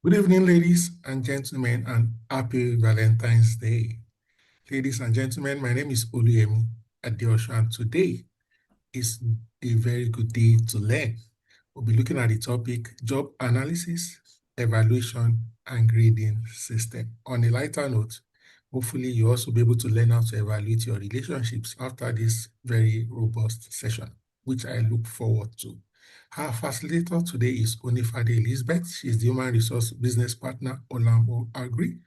Good evening, ladies and gentlemen, and happy Valentine's Day. Ladies and gentlemen, my name is Oluyemi Adeosho, and today is a very good day to learn. We'll be looking at the topic job analysis, evaluation, and grading system. On a lighter note, hopefully you also be able to learn how to evaluate your relationships after this very robust session, which I look forward to. Our facilitator today is Onifade Elizabeth. She's the Human Resource Business Partner, Olambo Agri,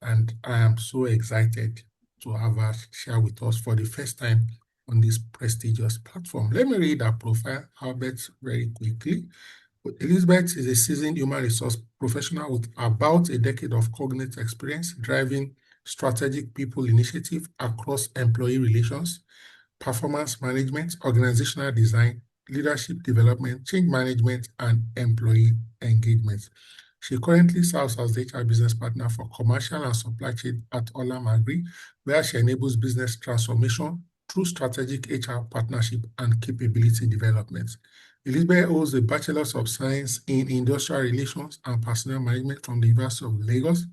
and I am so excited to have her share with us for the first time on this prestigious platform. Let me read her profile, Albert, very quickly. Elizabeth is a seasoned human resource professional with about a decade of cognate experience driving strategic people initiative across employee relations, performance management, organizational design, leadership development, change management, and employee engagement. She currently serves as the HR business partner for commercial and supply chain at Olam Agri, where she enables business transformation through strategic HR partnership and capability development. Elizabeth holds a Bachelor's of Science in Industrial Relations and Personnel Management from the University of Lagos,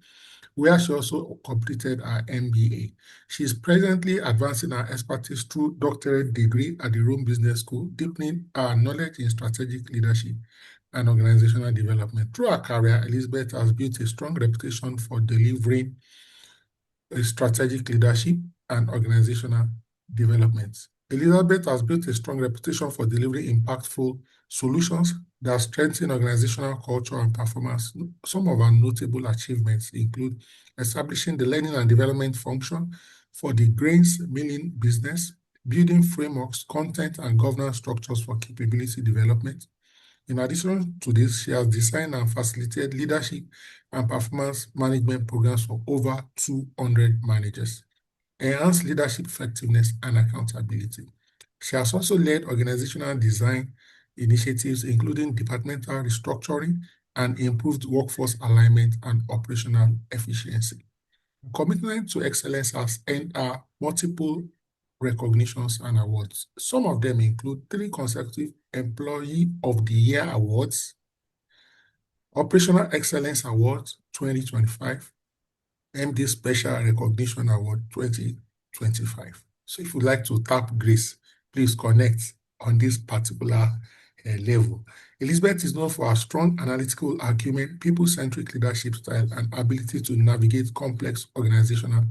where she also completed her MBA. She is presently advancing her expertise through doctorate degree at the Rome Business School, deepening her knowledge in strategic leadership and organizational development. Through her career, Elizabeth has built a strong reputation for delivering strategic leadership and organizational development. Elizabeth has built a strong reputation for delivering impactful solutions that strengthen organizational culture and performance. Some of our notable achievements include establishing the learning and development function for the grains milling business, building frameworks, content, and governance structures for capability development. In addition to this, she has designed and facilitated leadership and performance management programs for over 200 managers, enhanced leadership effectiveness and accountability. She has also led organizational design initiatives, including departmental restructuring and improved workforce alignment and operational efficiency. Commitment to excellence has earned her multiple recognitions and awards. Some of them include 3 consecutive Employee of the Year awards, Operational Excellence Award 2025, MD Special Recognition Award 2025. So if you'd like to tap Grace, please connect on this particular level. Elizabeth is known for her strong analytical acumen, people-centric leadership style, and ability to navigate complex organizational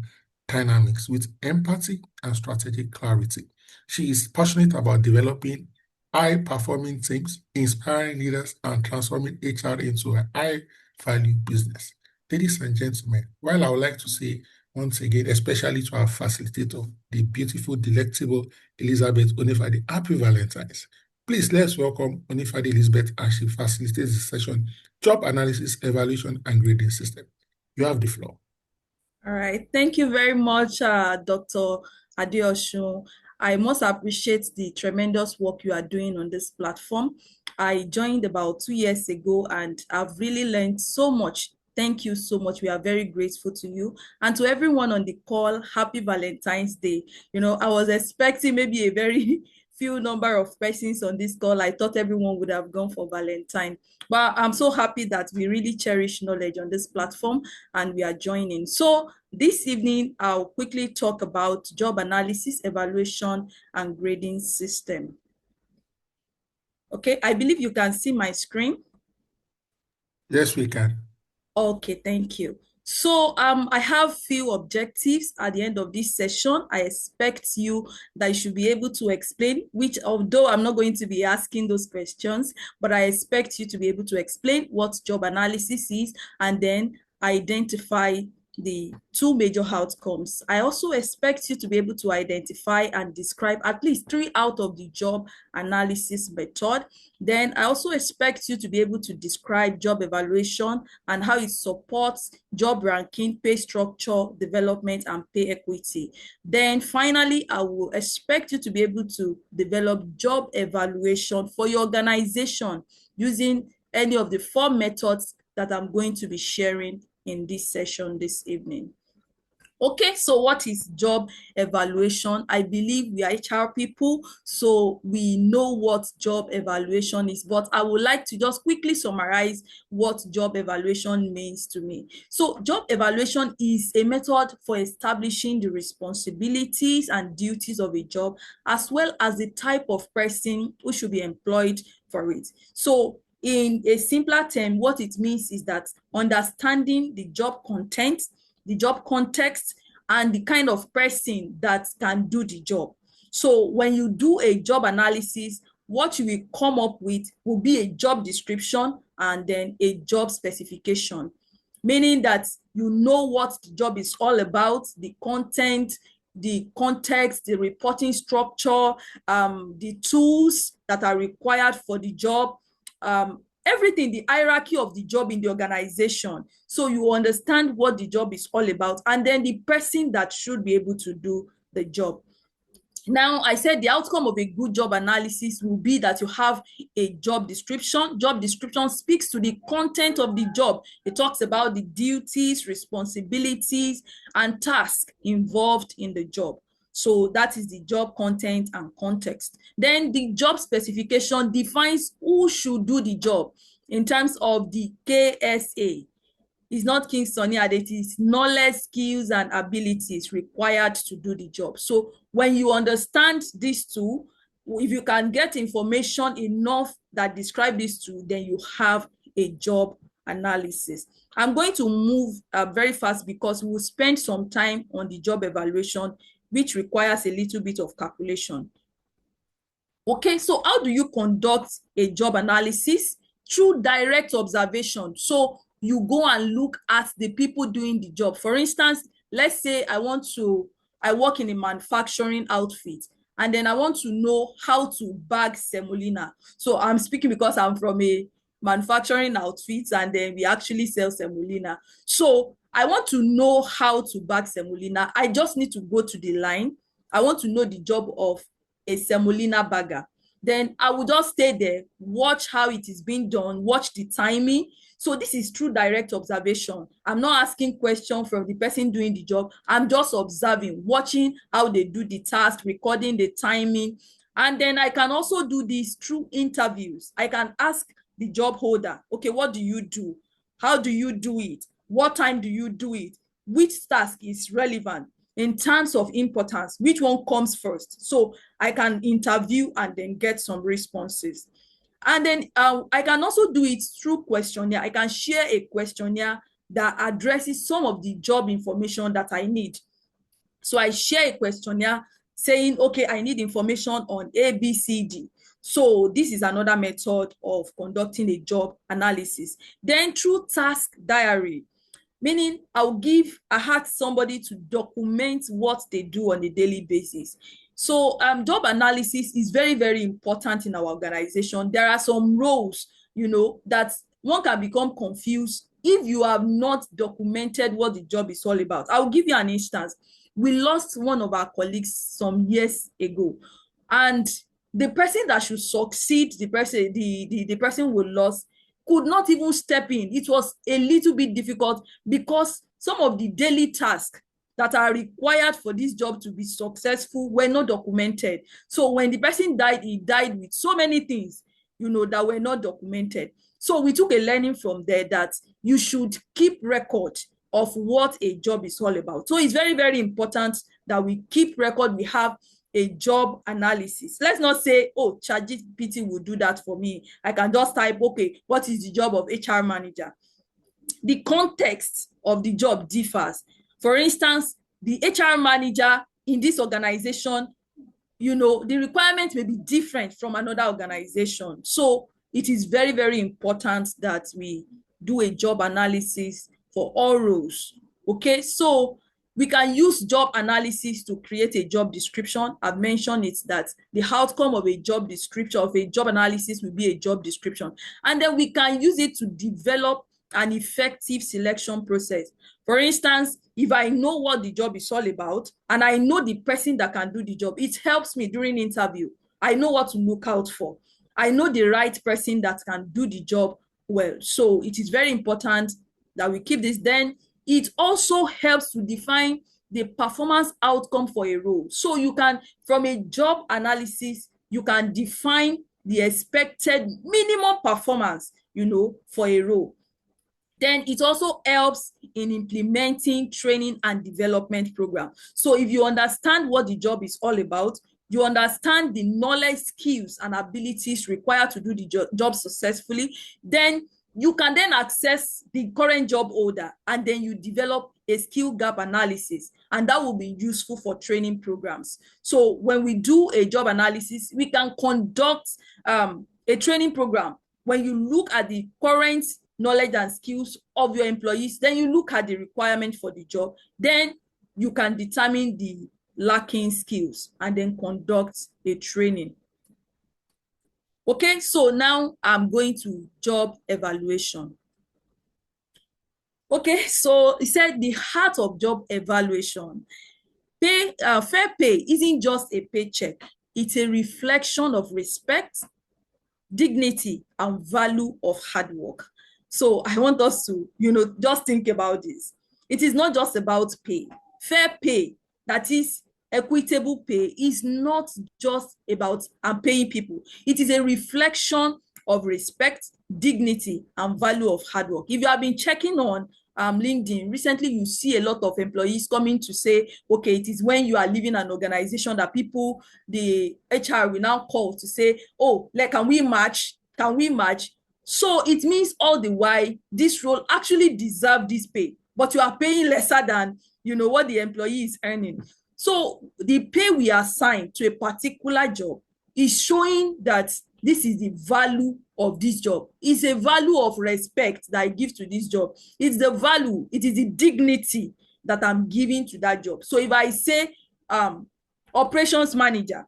dynamics with empathy and strategic clarity. She is passionate about developing high-performing teams, inspiring leaders, and transforming HR into a high-value business. Ladies and gentlemen, while I would like to say once again, especially to our facilitator, the beautiful, delectable Elizabeth Onifade, happy Valentine's. Please let's welcome Onifade Elizabeth as she facilitates the session, Job Analysis, Evaluation, and Grading System. You have the floor. All right. Thank you very much, Dr. Adeosun. I must appreciate the tremendous work you are doing on this platform. I joined about 2 years ago and I've really learned so much. Thank you so much. We are very grateful to you. And to everyone on the call, happy Valentine's Day. I was expecting maybe a very few number of persons on this call. I thought everyone would have gone for Valentine. But I'm so happy that we really cherish knowledge on this platform and we are joining. So this evening, I'll quickly talk about job analysis, evaluation, and grading system. Okay, I believe you can see my screen. Yes, we can. Okay, thank you. So I have few objectives at the end of this session. I expect you that you should be able to explain, which although I'm not going to be asking those questions, but I expect you to be able to explain what job analysis is and then identify the 2 major outcomes. I also expect you to be able to identify and describe at least 3 out of the job analysis method. Then I also expect you to be able to describe job evaluation and how it supports job ranking, pay structure, development, and pay equity. Then finally, I will expect you to be able to develop job evaluation for your organization using any of the 4 methods that I'm going to be sharing in this session this evening. Okay, so what is job evaluation? I believe we are HR people, so we know what job evaluation is, but I would like to just quickly summarize what job evaluation means to me. So, job evaluation is a method for establishing the responsibilities and duties of a job, as well as the type of person who should be employed for it. So, in a simpler term, what it means is that understanding the job content, the job context, and the kind of person that can do the job. So when you do a job analysis, what you will come up with will be a job description and then a job specification, meaning that you know what the job is all about, the content, the context, the reporting structure, the tools that are required for the job, everything, the hierarchy of the job in the organization. So you understand what the job is all about, and then the person that should be able to do the job. Now, I said the outcome of a good job analysis will be that you have a job description. Job description speaks to the content of the job. It talks about the duties, responsibilities, and tasks involved in the job. So that is the job content and context. Then the job specification defines who should do the job in terms of the KSA. It's not King Sunny Ade, it is knowledge, skills, and abilities required to do the job. So when you understand these two, if you can get information enough that describe these two, then you have a job analysis. I'm going to move very fast because we will spend some time on the job evaluation, which requires a little bit of calculation. Okay, so how do you conduct a job analysis? Through direct observation. So you go and look at the people doing the job. For instance, let's say I work in a manufacturing outfit, and then I want to know how to bag semolina. So I'm speaking because I'm from a manufacturing outfit, and then we actually sell semolina. So I want to know how to bag semolina. I just need to go to the line. I want to know the job of a semolina bagger. Then I will just stay there, watch how it is being done, watch the timing. So this is through direct observation. I'm not asking questions from the person doing the job. I'm just observing, watching how they do the task, recording the timing. And then I can also do this through interviews. I can ask the job holder, okay, what do you do? How do you do it? What time do you do it? Which task is relevant? In terms of importance, which one comes first? So I can interview and then get some responses. And then I can also do it through questionnaire. I can share a questionnaire that addresses some of the job information that I need. So I share a questionnaire saying, okay, I need information on A, B, C, D. So this is another method of conducting a job analysis. Then through task diary, meaning I had somebody to document what they do on a daily basis. So job analysis is very, very important in our organization. There are some roles, that one can become confused if you have not documented what the job is all about. I'll give you an instance. We lost one of our colleagues some years ago, and the person that should succeed the person we lost could not even step in. It was a little bit difficult because some of the daily tasks that are required for this job to be successful were not documented. So when the person died, he died with so many things, that were not documented. So we took a learning from there that you should keep record of what a job is all about. So it's very, very important that we keep record. We have a job analysis. Let's not say, oh, ChatGPT will do that for me. I can just type, okay, what is the job of HR manager? The context of the job differs. For instance, the HR manager in this organization, the requirement may be different from another organization. So it is very, very important that we do a job analysis for all roles. Okay, so we can use job analysis to create a job description. I've mentioned it that the outcome of a job description, of a job analysis, will be a job description. And then we can use it to develop an effective selection process. For instance, if I know what the job is all about and I know the person that can do the job, it helps me during interview. I know what to look out for. I know the right person that can do the job well. So it is very important that we keep this. Then it also helps to define the performance outcome for a role. So you can, from a job analysis, you can define the expected minimum performance, for a role. Then it also helps in implementing training and development program. So if you understand what the job is all about, you understand the knowledge, skills, and abilities required to do the job successfully, then you can then access the current job holder, and then you develop a skill gap analysis, and that will be useful for training programs. So when we do a job analysis, we can conduct a training program. When you look at the current knowledge and skills of your employees, then you look at the requirement for the job, then you can determine the lacking skills and then conduct a training. Okay, so now I'm going to job evaluation. Okay, so he said the heart of job evaluation. Fair pay isn't just a paycheck. It's a reflection of respect, dignity, and value of hard work. So I want us to, just think about this. It is not just about pay. Fair pay, that is equitable pay, is not just about paying people. It is a reflection of respect, dignity, and value of hard work. If you have been checking on LinkedIn, recently you see a lot of employees coming to say, okay, it is when you are leaving an organization that people, the HR will now call to say, oh, can we match? Can we match? So it means all the while this role actually deserves this pay, but you are paying lesser than what the employee is earning. So the pay we assign to a particular job is showing that this is the value of this job. It's a value of respect that I give to this job. It's the value, it is the dignity that I'm giving to that job. So if I say operations manager,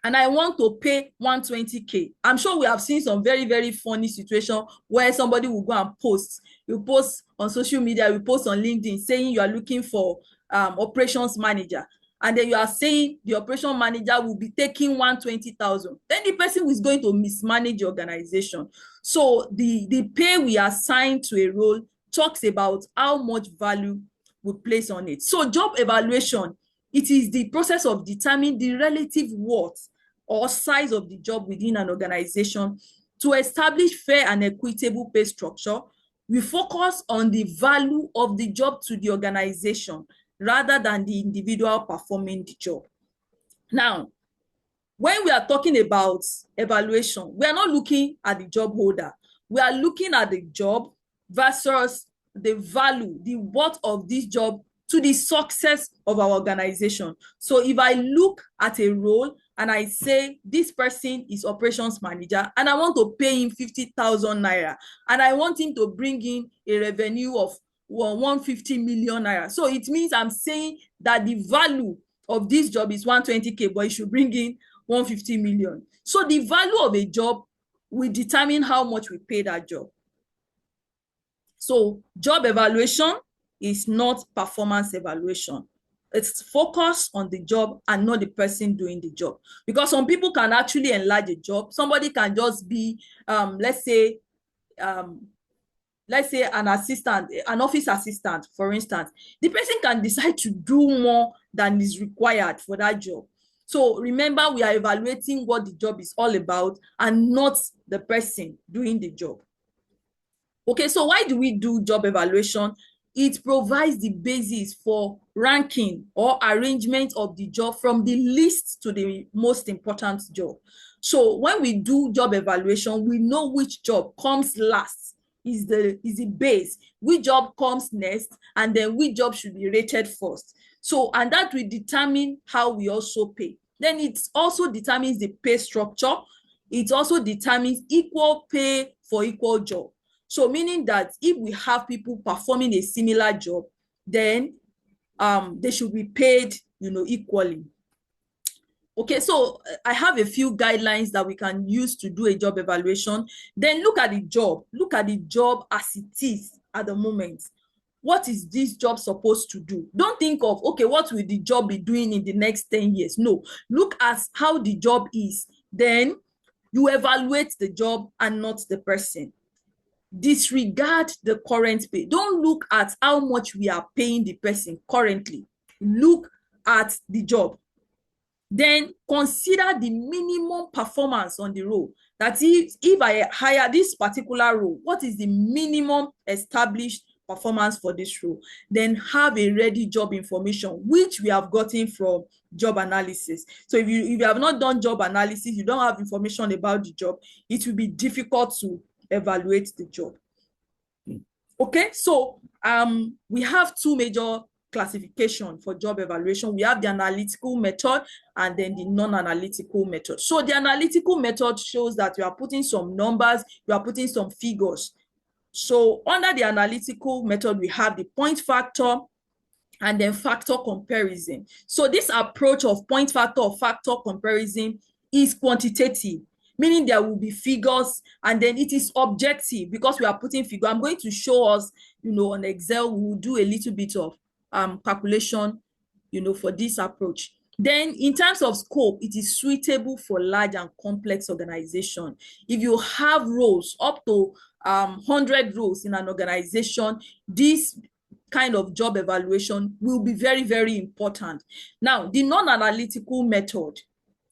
and I want to pay 120K, I'm sure we have seen some very, very funny situation where somebody will go and post. You post on social media, you post on LinkedIn saying you are looking for operations manager. And then you are saying the operation manager will be taking 120,000. Then the person is going to mismanage the organization. So the pay we assign to a role talks about how much value we place on it. So job evaluation, it is the process of determining the relative worth or size of the job within an organization. To establish fair and equitable pay structure, we focus on the value of the job to the organization rather than the individual performing the job. Now, when we are talking about evaluation, we are not looking at the job holder. We are looking at the job versus the value, the worth of this job to the success of our organization. So if I look at a role and I say this person is operations manager and I want to pay him 50,000 naira and I want him to bring in a revenue of 150 million naira. So it means I'm saying that the value of this job is 120K, but it should bring in 150 million. So the value of a job will determine how much we pay that job. So job evaluation is not performance evaluation. It's focused on the job and not the person doing the job. Because some people can actually enlarge a job. Somebody can just be, let's say an assistant, an office assistant, for instance. The person can decide to do more than is required for that job. So remember, we are evaluating what the job is all about and not the person doing the job. Okay, so why do we do job evaluation? It provides the basis for ranking or arrangement of the job from the least to the most important job. So when we do job evaluation, we know which job comes last, is the base, which job comes next, and then which job should be rated first. So, and that will determine how we also pay. Then it also determines the pay structure. It also determines equal pay for equal job. So meaning that if we have people performing a similar job, then they should be paid, equally. Okay, so I have a few guidelines that we can use to do a job evaluation. Then look at the job. Look at the job as it is at the moment. What is this job supposed to do? Don't think of, okay, what will the job be doing in the next 10 years? No, look at how the job is. Then you evaluate the job and not the person. Disregard the current pay. Don't look at how much we are paying the person currently. look at the job. Then consider the minimum performance on the role. That is, if I hire this particular role, what is the minimum established performance for this role? Then have a ready job information, which we have gotten from job analysis. So if you have not done job analysis, you don't have information about the job, it will be difficult to evaluate the job. Okay, so we have two major classification for job evaluation. We have the analytical method and then the non-analytical method. So the analytical method shows that you are putting some numbers, you are putting some figures. So under the analytical method, we have the point factor and then factor comparison. So this approach of point factor or factor comparison is quantitative, meaning there will be figures, and then it is objective because we are putting figure. I'm going to show us, on Excel, we will do a little bit of calculation, for this approach. Then in terms of scope, it is suitable for large and complex organization. If you have roles up to 100 roles in an organization, this kind of job evaluation will be very, very important. Now, the non-analytical method,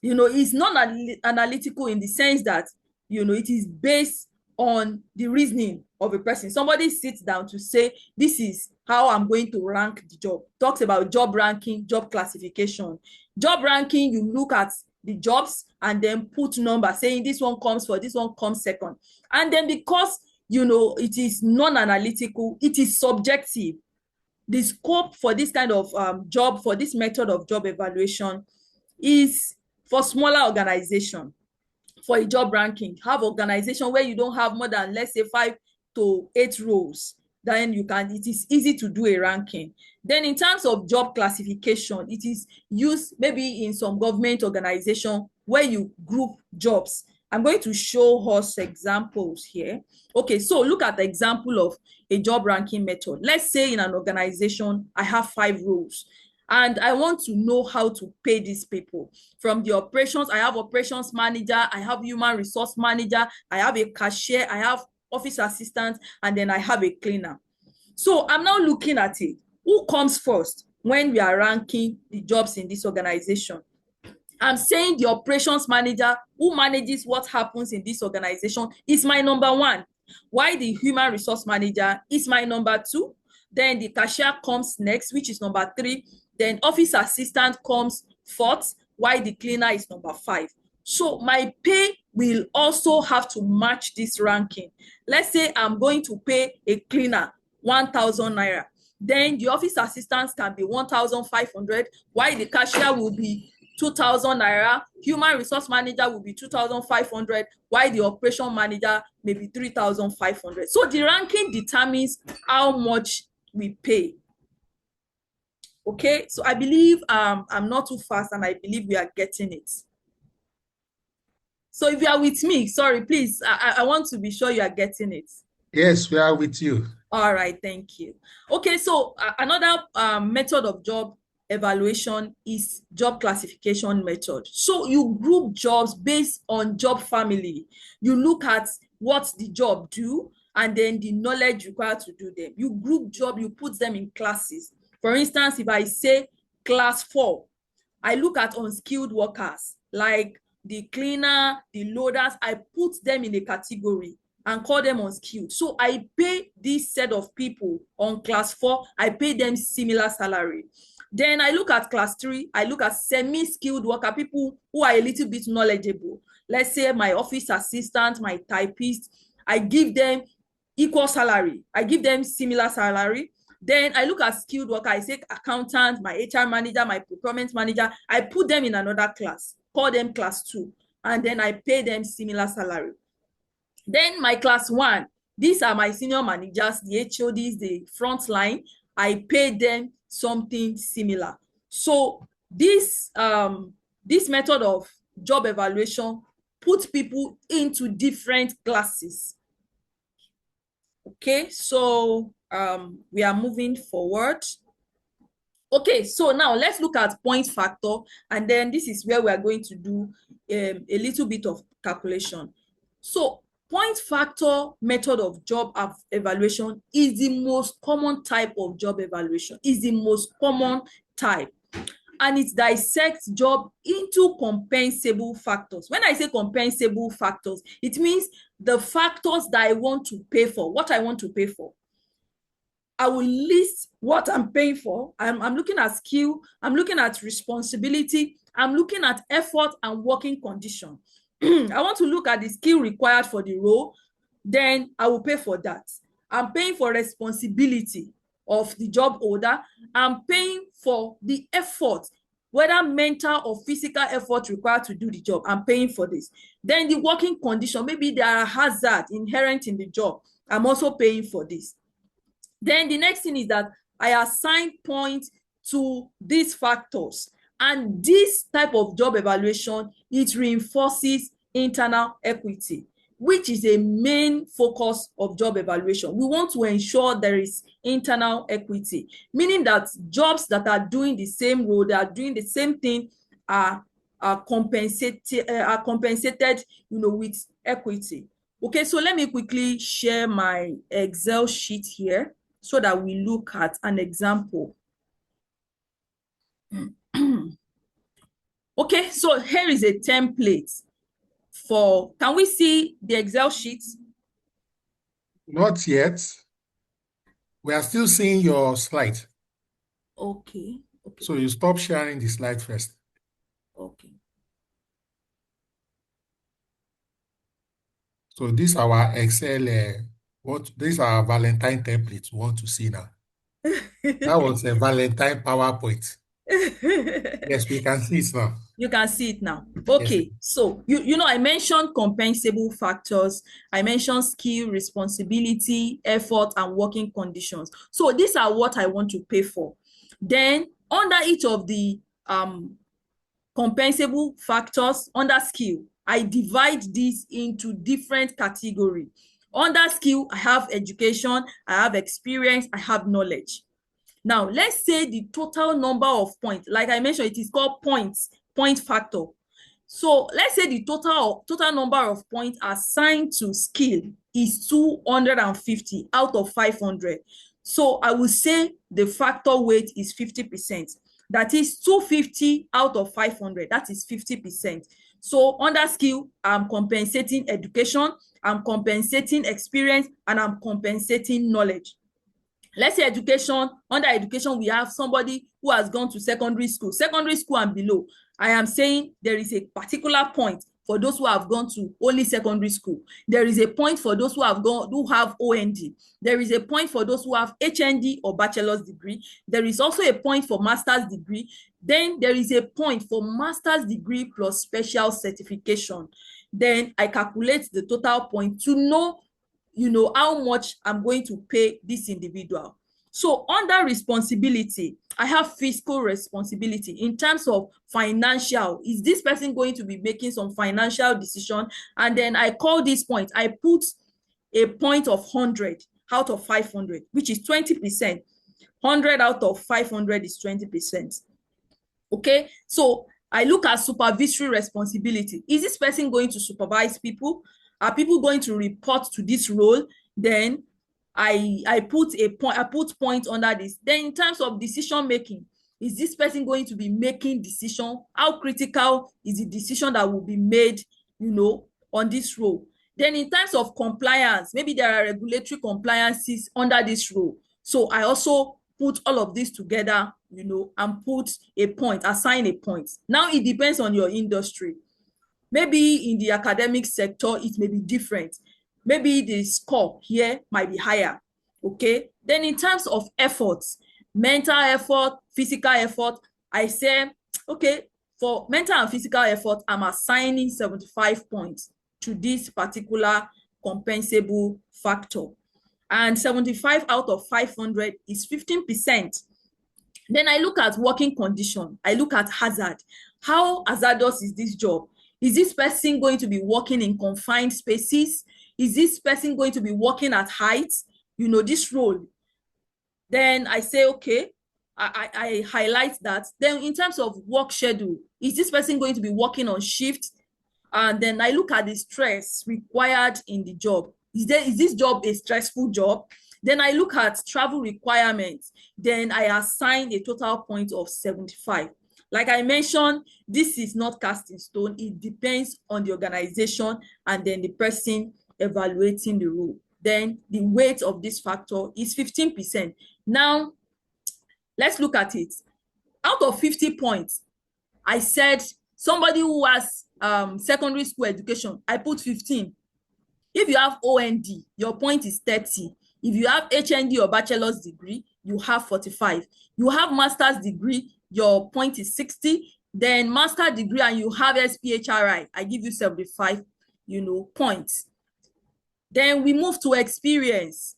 is non-analytical in the sense that, it is based on the reasoning of a person. Somebody sits down to say, this is how I'm going to rank the job. Talks about job ranking, job classification. Job ranking, you look at the jobs and then put number saying this one comes first, this one comes second. And then because, it is non-analytical, it is subjective. The scope for this kind of job, for this method of job evaluation is for smaller organization. For a job ranking, have organization where you don't have more than, let's say, 5 to 8 roles, then it is easy to do a ranking. Then in terms of job classification, it is used maybe in some government organization where you group jobs. I'm going to show us examples here. Okay, so look at the example of a job ranking method. Let's say in an organization, I have 5 roles and I want to know how to pay these people. From the operations, I have operations manager, I have human resource manager, I have a cashier, I have office assistant, and then I have a cleaner. So I'm now looking at it. Who comes first when we are ranking the jobs in this organization? I'm saying the operations manager who manages what happens in this organization is my number 1. Why the human resource manager is my number 2. Then the cashier comes next, which is number 3. Then office assistant comes 4th, while the cleaner is number 5. So my pay will also have to match this ranking. Let's say I'm going to pay a cleaner 1,000 naira. Then the office assistants can be 1,500, while the cashier will be 2,000 naira. Human resource manager will be 2,500, while the operation manager may be 3,500. So the ranking determines how much we pay. Okay, so I believe I'm not too fast and I believe we are getting it. So if you are with me, sorry, please, I want to be sure you are getting it. Yes, we are with you. All right, thank you. Okay, so another method of job evaluation is job classification method. So you group jobs based on job family. You look at what the job do and then the knowledge required to do them. You group job, you put them in classes. For instance, if I say class 4, I look at unskilled workers like the cleaner, the loaders, I put them in a category and call them unskilled. So I pay this set of people on class 4, I pay them similar salary. Then I look at class 3, I look at semi-skilled worker, people who are a little bit knowledgeable. Let's say my office assistant, my typist, I give them equal salary. I give them similar salary. Then I look at skilled worker, I say accountant, my HR manager, my procurement manager, I put them in another class, call them class 2, and then I pay them similar salary. Then my class 1, these are my senior managers, the HODs, the front line, I pay them something similar. So this method of job evaluation puts people into different classes. Okay, so we are moving forward. Okay, so now let's look at point factor, and then this is where we are going to do a little bit of calculation. So point factor method of job evaluation is the most common type of job evaluation, is the most common type, and it dissects job into compensable factors. When I say compensable factors, it means the factors that I want to pay for, what I want to pay for. I will list what I'm paying for. I'm looking at skill, I'm looking at responsibility, I'm looking at effort and working condition. I want to look at the skill required for the role, then I will pay for that. I'm paying for responsibility of the job holder. I'm paying for the effort, whether mental or physical effort required to do the job. I'm paying for this. Then the working condition, maybe there are hazards inherent in the job. I'm also paying for this. Then the next thing is that I assign points to these factors. And this type of job evaluation, it reinforces internal equity, which is a main focus of job evaluation. We want to ensure there is internal equity, meaning that jobs that are doing the same role, they are doing the same thing, are compensated, with equity. Okay, so let me quickly share my Excel sheet here so that we look at an example. Okay, so here is a template for, can we see the Excel sheet? Not yet. We are still seeing your slide. Okay. So you stop sharing the slide first. Okay. So this is our Excel, this is our Valentine template we want to see now. That was a Valentine PowerPoint. Yes, we can see it now. You can see it now. Okay, yes. So I mentioned compensable factors. I mentioned skill, responsibility, effort, and working conditions. So these are what I want to pay for. Then under each of the compensable factors, under skill, I divide these into different categories. Under skill, I have education, I have experience, I have knowledge. Now, let's say the total number of points, like I mentioned, it is called point factor. So let's say the total number of points assigned to skill is 250 out of 500. So I will say the factor weight is 50%. That is 250 out of 500. That is 50%. So under skill, I'm compensating education, I'm compensating experience, and I'm compensating knowledge. Let's say education. Under education, we have somebody who has gone to secondary school and below. I am saying there is a particular point for those who have gone to only secondary school. There is a point for those who have OND. There is a point for those who have HND or bachelor's degree. There is also a point for master's degree. Then there is a point for master's degree plus special certification. Then I calculate the total point to know how much I'm going to pay this individual. So under responsibility, I have fiscal responsibility in terms of financial. Is this person going to be making some financial decision? And then I call this point, I put a point of 100 out of 500, which is 20%. 100 out of 500 is 20%. Okay, so I look at supervisory responsibility. Is this person going to supervise people? Are people going to report to this role? Then I put point under this. Then in terms of decision making, is this person going to be making decision? How critical is the decision that will be made, on this role? Then in terms of compliance, maybe there are regulatory compliances under this role. So I also put all of this together, and put a point, assign a point. Now it depends on your industry. Maybe in the academic sector, it may be different. Maybe the score here might be higher. Okay. Then in terms of efforts, mental effort, physical effort, I say, okay, for mental and physical effort, I'm assigning 75 points to this particular compensable factor. And 75 out of 500 is 15%. Then I look at working condition. I look at hazard. How hazardous is this job? Is this person going to be working in confined spaces? Is this person going to be working at heights? This role. Then I say, okay, I highlight that. Then in terms of work schedule, is this person going to be working on shift? And then I look at the stress required in the job. Is this job a stressful job? Then I look at travel requirements. Then I assign a total point of 75. Like I mentioned, this is not cast in stone. It depends on the organization and then the person evaluating the role. Then the weight of this factor is 15%. Now, let's look at it. Out of 50 points, I said somebody who has secondary school education, I put 15. If you have OND, your point is 30. If you have HND or bachelor's degree, you have 45. You have master's degree, your point is 60. Then master degree and you have SPHRI, I give you 75, points. Then we move to experience.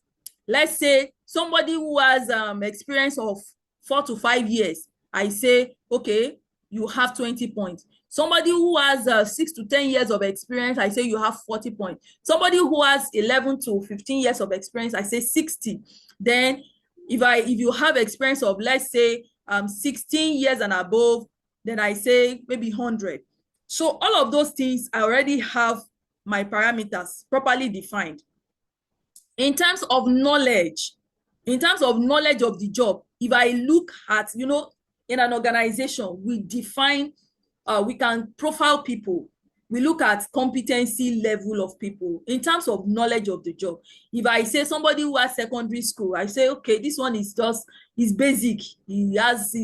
Let's say somebody who has experience of 4 to 5 years, I say, okay, you have 20 points. Somebody who has 6 to 10 years of experience, I say you have 40 points. Somebody who has 11 to 15 years of experience, I say 60. Then if you have experience of, let's say, 16 years and above, then I say maybe 100. So all of those things, I already have my parameters properly defined. In terms of knowledge of the job, if I look at, in an organization, we define, we can profile people. We look at competency level of people in terms of knowledge of the job. If I say somebody who has secondary school, I say, okay, this one is basic. He has,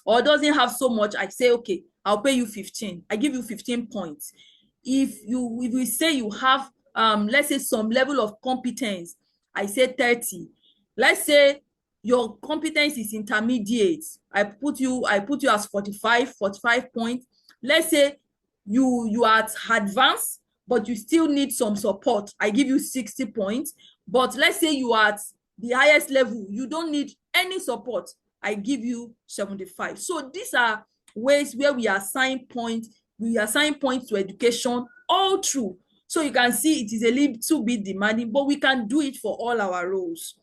or doesn't have so much. I say, okay, I'll pay you 15. I give you 15 points. If we say you have, let's say some level of competence, I say 30. Let's say your competence is intermediate. I put you as 45 points. Let's say you are at advanced, but you still need some support. I give you 60 points. But let's say you are at the highest level, you don't need any support. I give you 75. So these are ways where we assign points. We assign points to education all through. So you can see it is a little bit demanding, but we can do it for all our roles.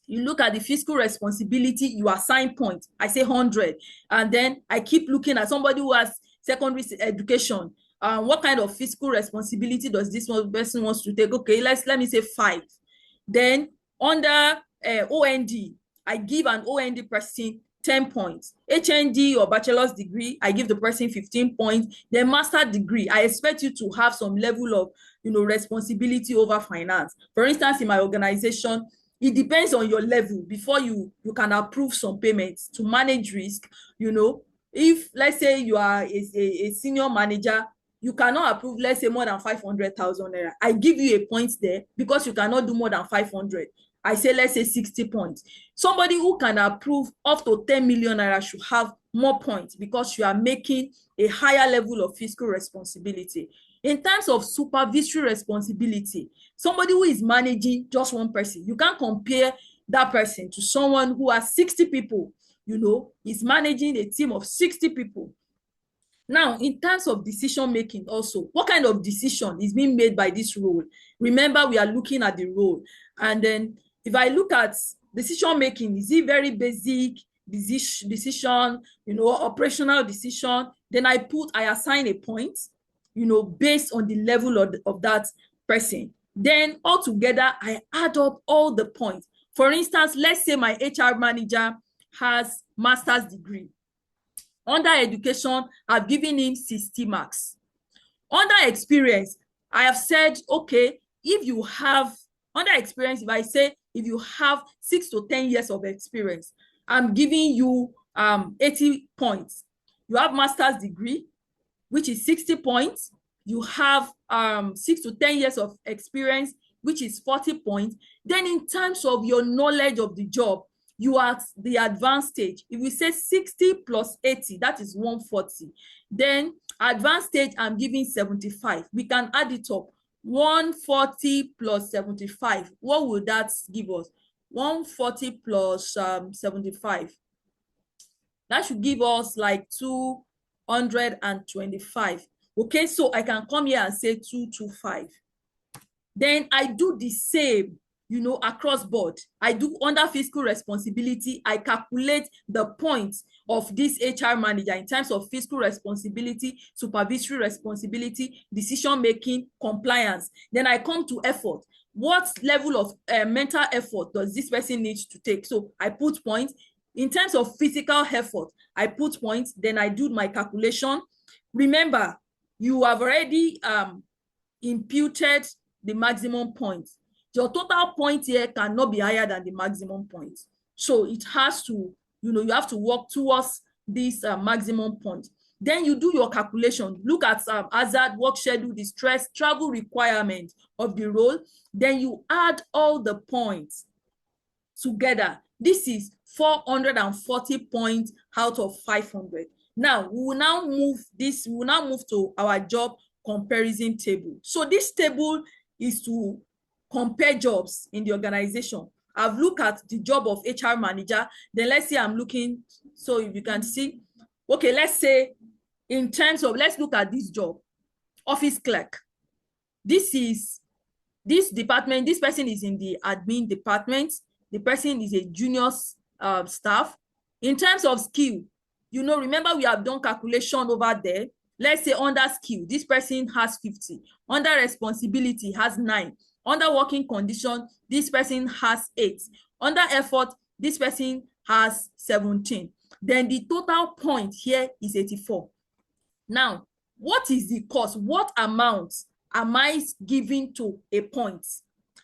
You look at the fiscal responsibility, you assign points. I say 100. And then I keep looking at somebody who has secondary education. What kind of fiscal responsibility does this one person wants to take? Okay, let me say 5. Then under OND, I give an OND person 10 points. HND or bachelor's degree, I give the person 15 points. Then master degree, I expect you to have some level of responsibility over finance. For instance, in my organization, it depends on your level before you can approve some payments to manage risk. If let's say you are a senior manager, you cannot approve, let's say, more than 500,000 naira. I give you a point there because you cannot do more than 500. I say, let's say 60 points. Somebody who can approve up to 10 million naira should have more points because you are making a higher level of fiscal responsibility. In terms of supervisory responsibility, somebody who is managing just one person, you can't compare that person to someone who has 60 people, is managing a team of 60 people. Now, in terms of decision making also, what kind of decision is being made by this role? Remember, we are looking at the role. And then if I look at decision making, is it very basic decision, operational decision? Then I assign a point, based on the level of that person. Then altogether, I add up all the points. For instance, let's say my HR manager has master's degree. Under education, I've given him 60 marks. Under experience, I have said, okay, under experience, if I say, if you have 6 to 10 years of experience, I'm giving you 80 points. You have master's degree, which is 60 points. You have 6 to 10 years of experience, which is 40 points. Then in terms of your knowledge of the job, you are at the advanced stage. If we say 60 plus 80, that is 140. Then advanced stage, I'm giving 75. We can add it up. 140 plus 75. What would that give us? 140 plus 75. That should give us like 225. Okay, so I can come here and say 225. Then I do the same, across board. I do under fiscal responsibility, I calculate the points of this HR manager in terms of fiscal responsibility, supervisory responsibility, decision making, compliance. Then I come to effort. what level of mental effort does this person need to take? So I put points. In terms of physical effort, I put points, then I do my calculation. Remember, you have already imputed the maximum point. Your total point here cannot be higher than the maximum point. So it has to, you have to work towards this maximum point. Then you do your calculation. Look at hazard, work schedule, the stress, travel requirement of the role. Then you add all the points together. This is 440 points out of 500. Now, we will now move to our job comparison table. So this table is to compare jobs in the organization. I've looked at the job of HR manager. Then let's say I'm looking, so if you can see, okay, let's say in terms of, let's look at this job, office clerk. This department, this person is in the admin department. The person is a junior staff. In terms of skill, remember we have done calculation over there. Let's say under skill, this person has 50. Under responsibility, has 9. Under working condition, this person has 8. Under effort, this person has 17. Then the total point here is 84. Now, what is the cost? What amount am I giving to a point?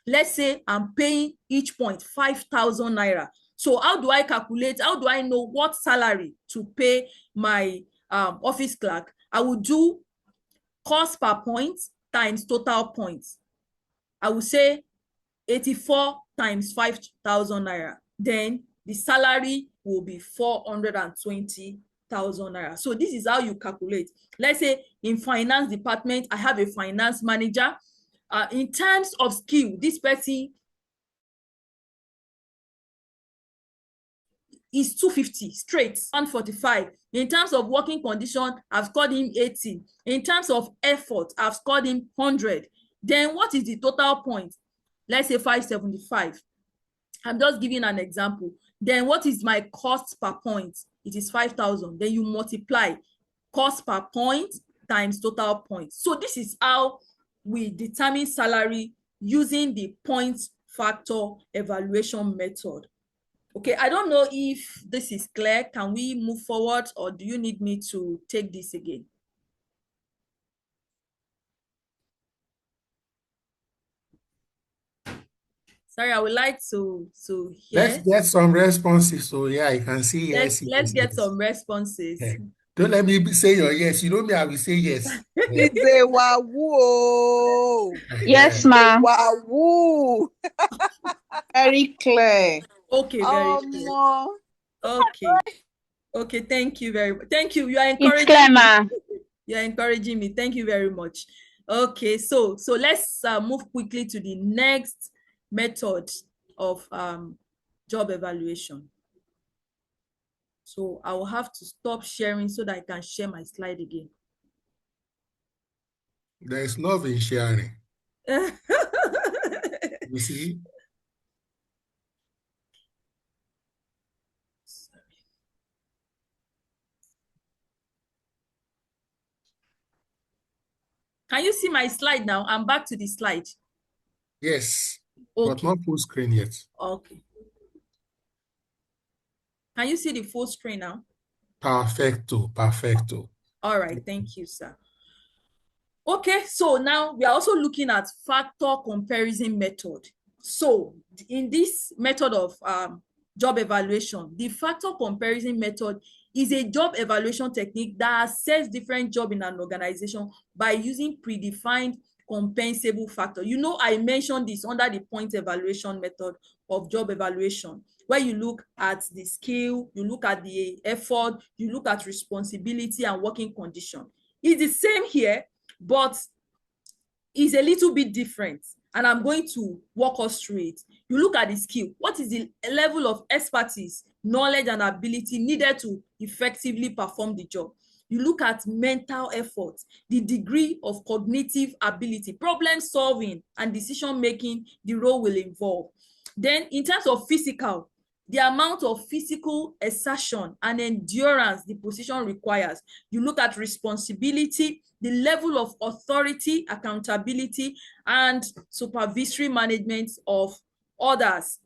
Let's say I'm paying each point 5,000 naira. So how do I calculate? How do I know what salary to pay my office clerk? I will do cost per point times total points. I will say 84 times 5,000 naira. Then the salary will be 420,000 naira. So this is how you calculate. Let's say in finance department, I have a finance manager. In terms of skill, this person is 250 straight, 145. In terms of working condition, I've scored him 80. In terms of effort, I've scored him 100. Then what is the total point? Let's say 575. I'm just giving an example. Then what is my cost per point? It is 5,000. Then you multiply cost per point times total points. So this is how we determine salary using the points factor evaluation method. Okay, I don't know if this is clear. Can we move forward, or do you need me to take this again? Sorry, I would like to hear. Let's get some responses. So yeah, I can see yes. Let's yes, get yes. some responses. Yeah. Don't let me say your yes. You know me, I will say yes. Yeah. It's a wahoo. Yes, ma. Wahoo. Very clear. Okay, very clear. Okay. Okay, thank you very much. Thank you. You are encouraging It's clear, ma. You are encouraging me. Thank you very much. Okay, so let's move quickly to the next method of job evaluation. So I will have to stop sharing so that I can share my slide again. There is love in sharing. You see? Can you see my slide now? I'm back to the slide. Yes, okay. But not full screen yet. Okay. Can you see the full screen now? Perfecto, perfecto. All right, thank you, sir. Okay, so now we are also looking at factor comparison method. So in this method of job evaluation, the factor comparison method is a job evaluation technique that assesses different jobs in an organization by using predefined compensable factor. I mentioned this under the point evaluation method of job evaluation, where you look at the skill, you look at the effort, you look at responsibility and working condition. It's the same here, but is a little bit different, and I'm going to walk us through it. You look at the skill. What is the level of expertise, knowledge, and ability needed to effectively perform the job? You look at mental effort, the degree of cognitive ability, problem solving, and decision making the role will involve. Then in terms of physical, the amount of physical exertion and endurance the position requires. You look at responsibility, the level of authority, accountability, and supervisory management of others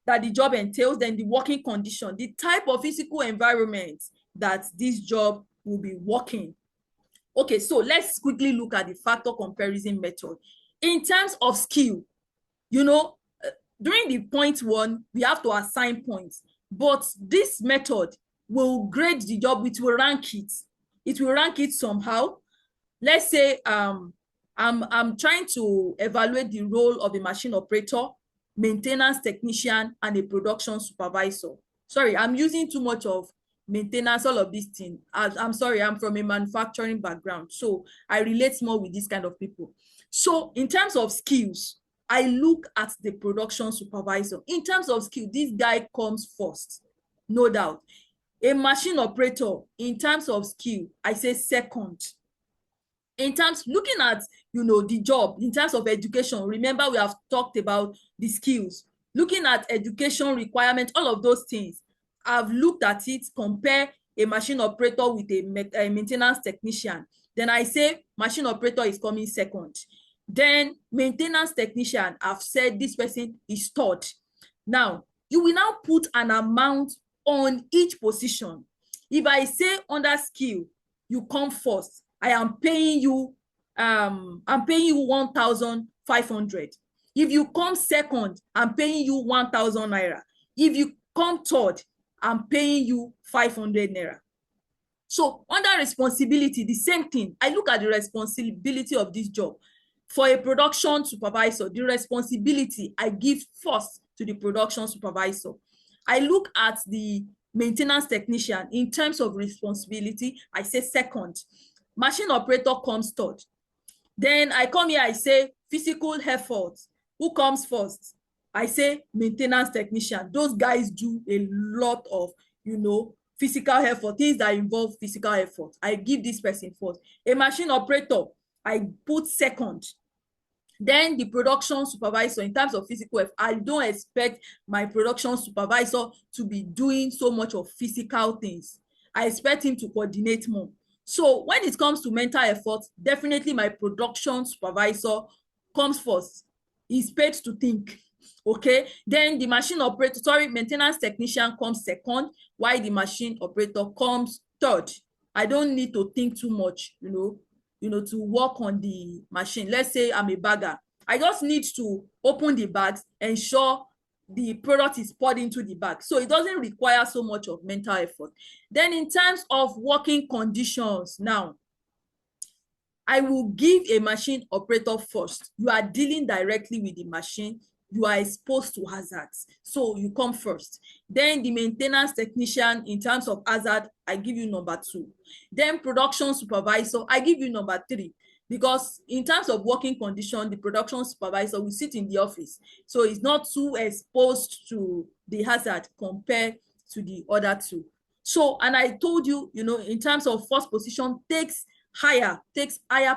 that the job entails, then the working condition, the type of physical environment that this job will be working. Okay, so let's quickly look at the factor comparison method. In terms of skill, you know, during the point one, we have to assign points, but this method will grade the job, it will rank it. It will rank it somehow. Let's say I'm trying to evaluate the role of a machine operator, maintenance technician, and a production supervisor. Sorry, I'm using too much of maintenance, all of these things. I'm sorry, I'm from a manufacturing background, so I relate more with this kind of people. So in terms of skills, I look at the production supervisor. In terms of skill, this guy comes first, no doubt. A machine operator, in terms of skill, I say second. In terms, looking at, the job, in terms of education, remember we have talked about the skills. Looking at education requirements, all of those things, I've looked at it, compare a machine operator with a maintenance technician. Then I say machine operator is coming second. Then maintenance technician, I've said this person is third. Now, you will now put an amount on each position. If I say under skill, you come first, I am paying you, I'm paying you 1,500. If you come second, I'm paying you 1,000 naira. If you come third, I'm paying you 500 naira. So under responsibility, the same thing. I look at the responsibility of this job. For a production supervisor, the responsibility I give first to the production supervisor. I look at the maintenance technician. In terms of responsibility, I say second. Machine operator comes third. Then I come here, I say physical effort. Who comes first? I say maintenance technician. Those guys do a lot of, physical effort, things that involve physical effort. I give this person first. A machine operator, I put second. Then the production supervisor, in terms of physical effort, I don't expect my production supervisor to be doing so much of physical things. I expect him to coordinate more. So when it comes to mental effort, definitely my production supervisor comes first. He's paid to think. Okay, then the machine operator, maintenance technician comes second, while the machine operator comes third. I don't need to think too much, to work on the machine. Let's say I'm a bagger. I just need to open the bags, ensure the product is poured into the bag. So it doesn't require so much of mental effort. Then in terms of working conditions, now, I will give a machine operator first. You are dealing directly with the machine. You are exposed to hazards, so you come first. Then the maintenance technician, in terms of hazard, I give you number 2. Then production supervisor, I give you number 3, because in terms of working condition, the production supervisor will sit in the office, so it's not too exposed to the hazard compared to the other 2. So, and I told you, in terms of first position, takes higher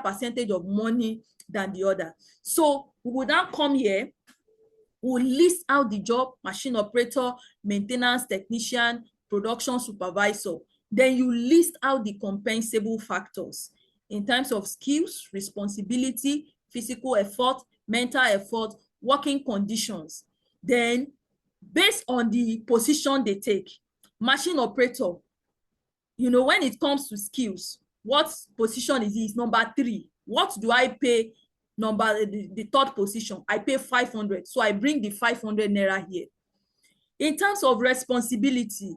percentage of money than the other. So we will now come here, we'll list out the job: machine operator, maintenance technician, production supervisor. Then you list out the compensable factors in terms of skills, responsibility, physical effort, mental effort, working conditions. Then based on the position they take, machine operator, when it comes to skills, what position is it? Number 3. What do I pay? The third position, I pay 500, so I bring the 500 naira here. In terms of responsibility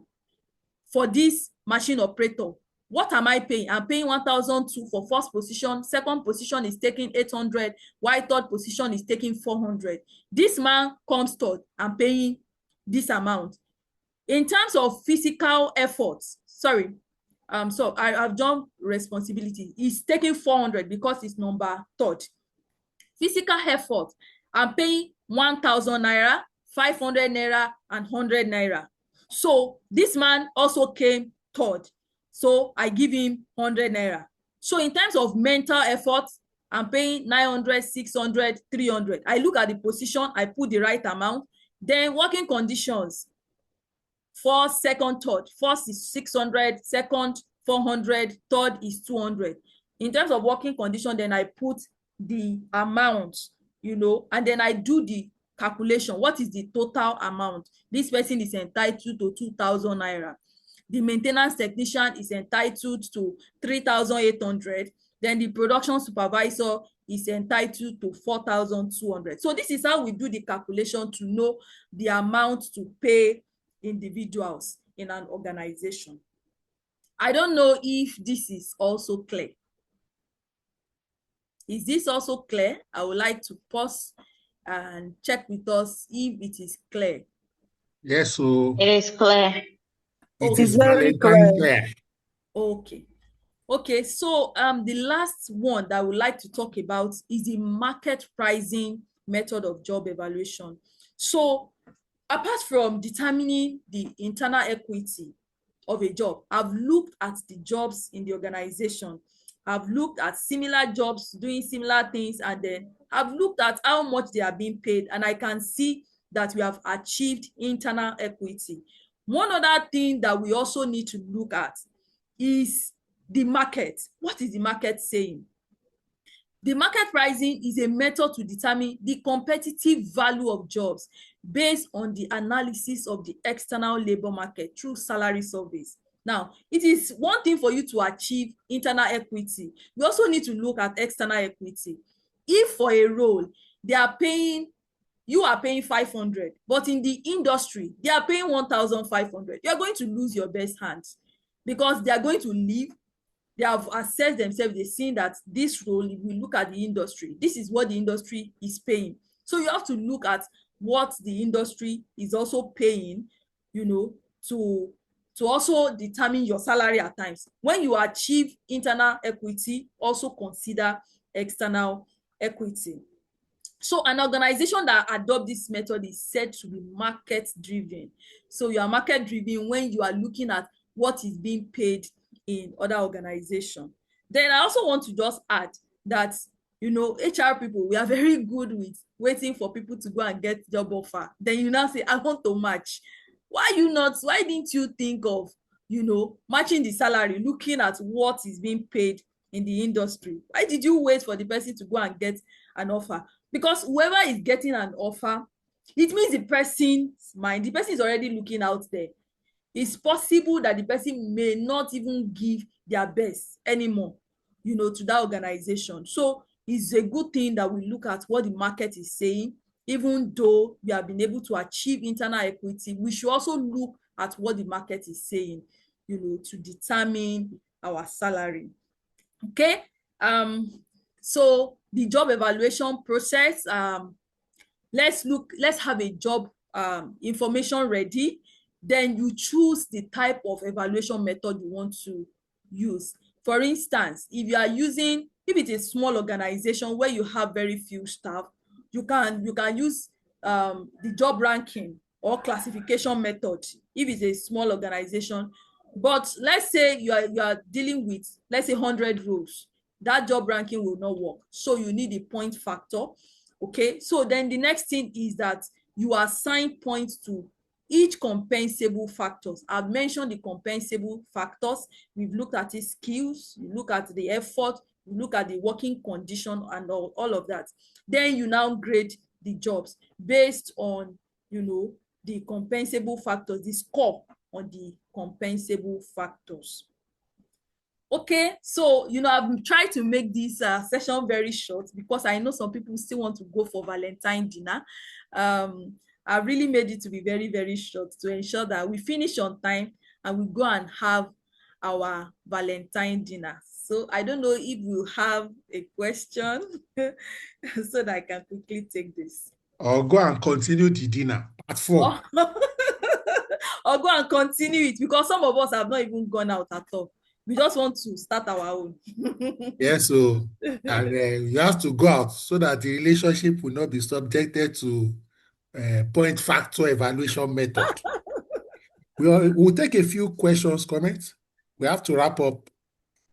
for this machine operator, what am I paying? I'm paying 1,002 for first position. Second position is taking 800, while third position is taking 400. This man comes third, I'm paying this amount. In terms of physical efforts, so I've done responsibility. He's taking 400 because it's number 3. Physical effort, I'm paying 1,000 naira, 500 naira, and 100 naira. So this man also came third, so I give him 100 naira. So in terms of mental effort, I'm paying 900, 600, 300. I look at the position, I put the right amount. Then working conditions, first, second, third. First is 600, second 400, third is 200. In terms of working condition, then I put the amount, and then I do the calculation. What is the total amount? This person is entitled to 2,000 naira. The maintenance technician is entitled to 3,800. Then the production supervisor is entitled to 4,200. So this is how we do the calculation to know the amount to pay individuals in an organization. I don't know if this is also clear. Is this also clear? I would like to pause and check with us if it is clear. Yes, so It is clear. it Okay. is Very Valentine's clear. Day. Okay, so the last one that I would like to talk about is the market pricing method of job evaluation. So apart from determining the internal equity of a job, I've looked at the jobs in the organization. I've looked at similar jobs doing similar things, and then I've looked at how much they are being paid, and I can see that we have achieved internal equity. One other thing that we also need to look at is the market. What is the market saying? The market pricing is a method to determine the competitive value of jobs based on the analysis of the external labor market through salary surveys. Now, it is one thing for you to achieve internal equity. We also need to look at external equity. If for a role, you are paying 500, but in the industry, they are paying 1,500, you are going to lose your best hands because they are going to leave. They have assessed themselves, they've seen that this role, if we look at the industry, this is what the industry is paying. So you have to look at what the industry is also paying, to also determine your salary at times. When you achieve internal equity, also consider external equity. So an organization that adopts this method is said to be market driven. So you are market driven when you are looking at what is being paid in other organizations. Then I also want to just add that, HR people, we are very good with waiting for people to go and get job offer. Then you now say, I want to match. Why didn't you think of, matching the salary, looking at what is being paid in the industry? Why did you wait for the person to go and get an offer? Because whoever is getting an offer, it means the person is already looking out there. It's possible that the person may not even give their best anymore, to that organization. So it's a good thing that we look at what the market is saying. Even though we have been able to achieve internal equity, we should also look at what the market is saying, to determine our salary. Okay. So the job evaluation process, let's have a job information ready. Then you choose the type of evaluation method you want to use. For instance, if it's a small organization where you have very few staff, you can use the job ranking or classification method if it's a small organization. But let's say you are dealing with, let's say, 100 roles. That job ranking will not work. So you need a point factor. Okay, so then the next thing is that you assign points to each compensable factors. I've mentioned the compensable factors. We've looked at the skills, you look at the effort, you look at the working condition and all of that. Then you now grade the jobs based on, the compensable factors, the score on the compensable factors. Okay, so I've tried to make this session very short because I know some people still want to go for Valentine dinner. I really made it to be very, very short to ensure that we finish on time and we go and have our Valentine dinner. So I don't know if you have a question so that I can quickly take this. Or go and continue the dinner, part 4. Or go and continue it because some of us have not even gone out at all. We just want to start our own. Yes, so and you have to go out so that the relationship will not be subjected to point factor evaluation method. We'll take a few questions, comments. We have to wrap up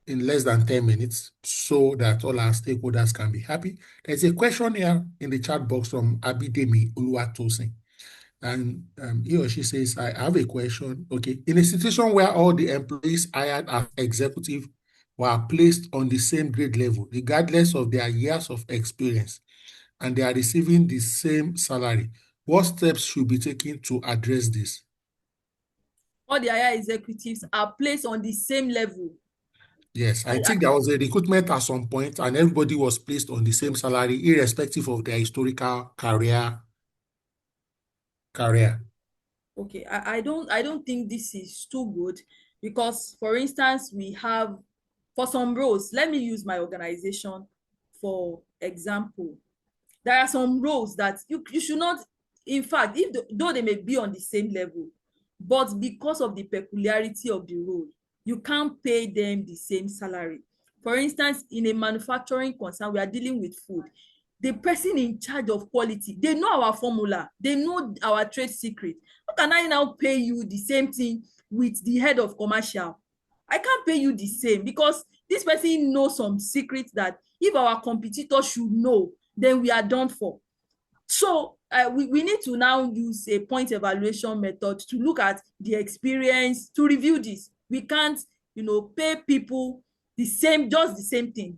in less than 10 minutes so that all our stakeholders can be happy. There's a question here in the chat box from Abidemi Uluwatosin. And he or she says, I have a question. Okay. In a situation where all the employees hired as executive were placed on the same grade level, regardless of their years of experience, and they are receiving the same salary, what steps should be taken to address this? All the higher executives are placed on the same level. Yes, I think there was a recruitment at some point, and everybody was placed on the same salary, irrespective of their historical career. Okay, I don't think this is too good, because for instance, we have, for some roles, let me use my organization for example. There are some roles that you should not, in fact, though they may be on the same level, but because of the peculiarity of the role, you can't pay them the same salary. For instance, in a manufacturing concern, we are dealing with food. The person in charge of quality, they know our formula, they know our trade secret. How can I now pay you the same thing with the head of commercial? I can't pay you the same, because this person knows some secrets that if our competitor should know, then we are done for. So we need to now use a point evaluation method to look at the experience, to review this. We can't, pay people the same, just the same thing.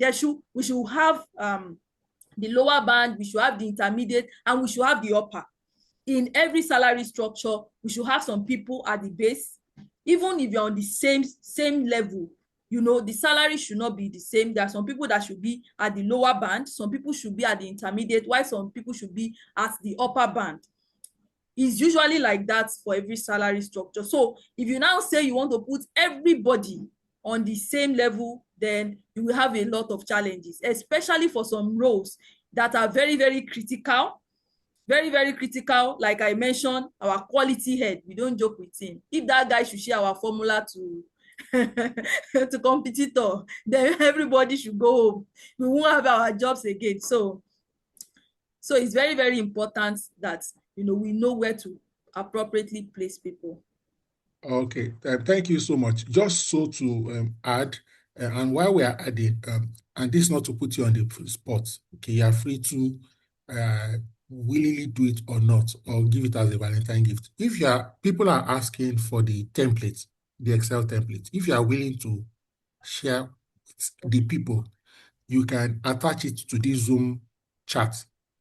We should have the lower band, we should have the intermediate, and we should have the upper. In every salary structure, we should have some people at the base. Even if you're on the same level, the salary should not be the same. There are some people that should be at the lower band, some people should be at the intermediate, while some people should be at the upper band. It's usually like that for every salary structure. So if you now say you want to put everybody on the same level, then you will have a lot of challenges, especially for some roles that are very, very critical. Very, very critical. Like I mentioned, our quality head, we don't joke with him. If that guy should share our formula to to competitor, then everybody should go home. We won't have our jobs again. So it's very, very important that we know where to appropriately place people. Okay, thank you so much. Just so to add, and while we are adding, and this not to put you on the spot, okay, you are free to willingly do it or not, or give it as a Valentine gift. If people are asking for the template, the Excel template, if you are willing to share with the people, you can attach it to this Zoom chat.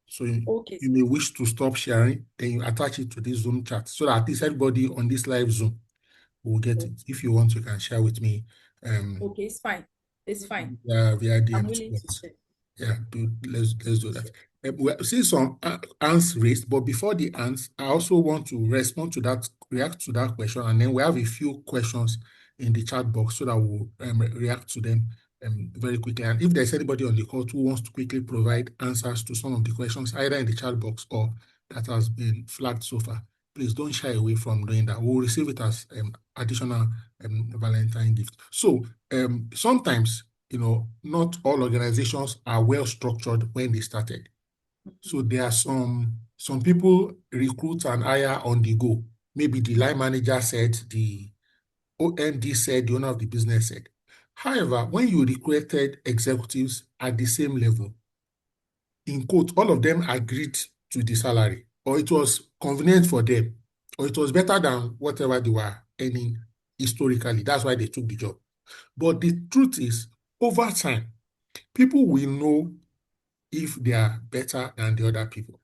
So Okay. you may wish to stop sharing, then you attach it to this Zoom chat, so that at least everybody on this live Zoom will get it. If you want, you can share with me. Okay, it's fine. It's fine. Via DM. I'm willing to share. Yeah, let's do that. We see some hands raised, but before the hands, I also want to respond to that, react to that question, and then we have a few questions in the chat box so that we'll react to them very quickly. And if there's anybody on the call who wants to quickly provide answers to some of the questions, either in the chat box or that has been flagged so far, please don't shy away from doing that. We'll receive it as additional Valentine gift. So sometimes, not all organizations are well structured when they started. So there are some people recruit and hire on the go. Maybe the line manager said, the OMD said, the owner of the business said. However, when you recruited executives at the same level, in quote, all of them agreed to the salary, or it was convenient for them, or it was better than whatever they were earning historically. That's why they took the job. But the truth is, over time, people will know if they are better than the other people.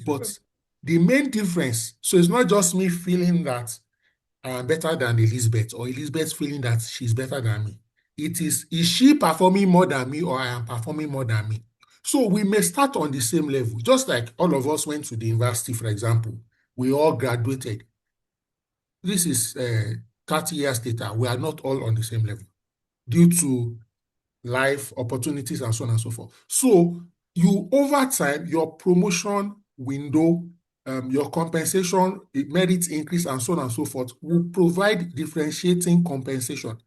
But the main difference, so it's not just me feeling that I'm better than Elizabeth, or Elizabeth feeling that she's better than me. It is she performing more than me, or I am performing more than me? So we may start on the same level, just like all of us went to the university, for example. We all graduated. This is 30 years later. We are not all on the same level due to life opportunities and so on and so forth. So you, over time, your promotion window, your compensation, merit increase, and so on and so forth, will provide differentiating compensation.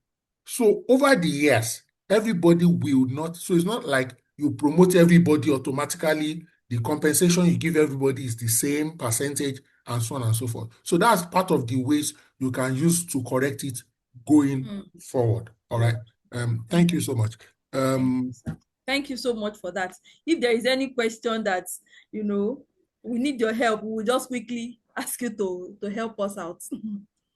So over the years, everybody will not, so it's not like you promote everybody automatically, the compensation you give everybody is the same percentage, and so on and so forth. So that's part of the ways you can use to correct it going forward. All right. Thank you so much. Thank you so much for that. If there is any question that we need your help. We will just quickly ask you to help us out.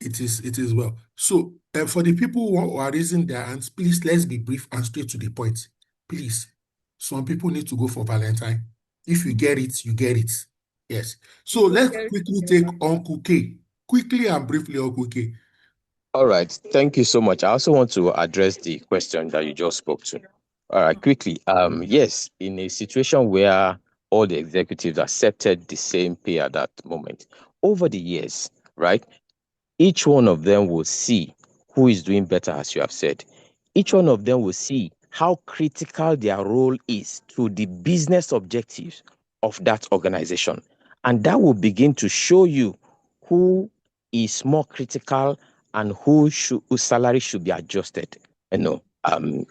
It is well. So for the people who are raising their hands, please let's be brief and straight to the point. Please. Some people need to go for Valentine. If you get it, you get it. Yes. So We go let's get it quickly take together. Uncle K. Quickly and briefly, Uncle K. All right. Thank you so much. I also want to address the question that you just spoke to. All right, quickly. Yes, in a situation where all the executives accepted the same pay at that moment, over the years, right? Each one of them will see who is doing better, as you have said. Each one of them will see how critical their role is to the business objectives of that organization. And that will begin to show you who is more critical and whose salary should be adjusted, in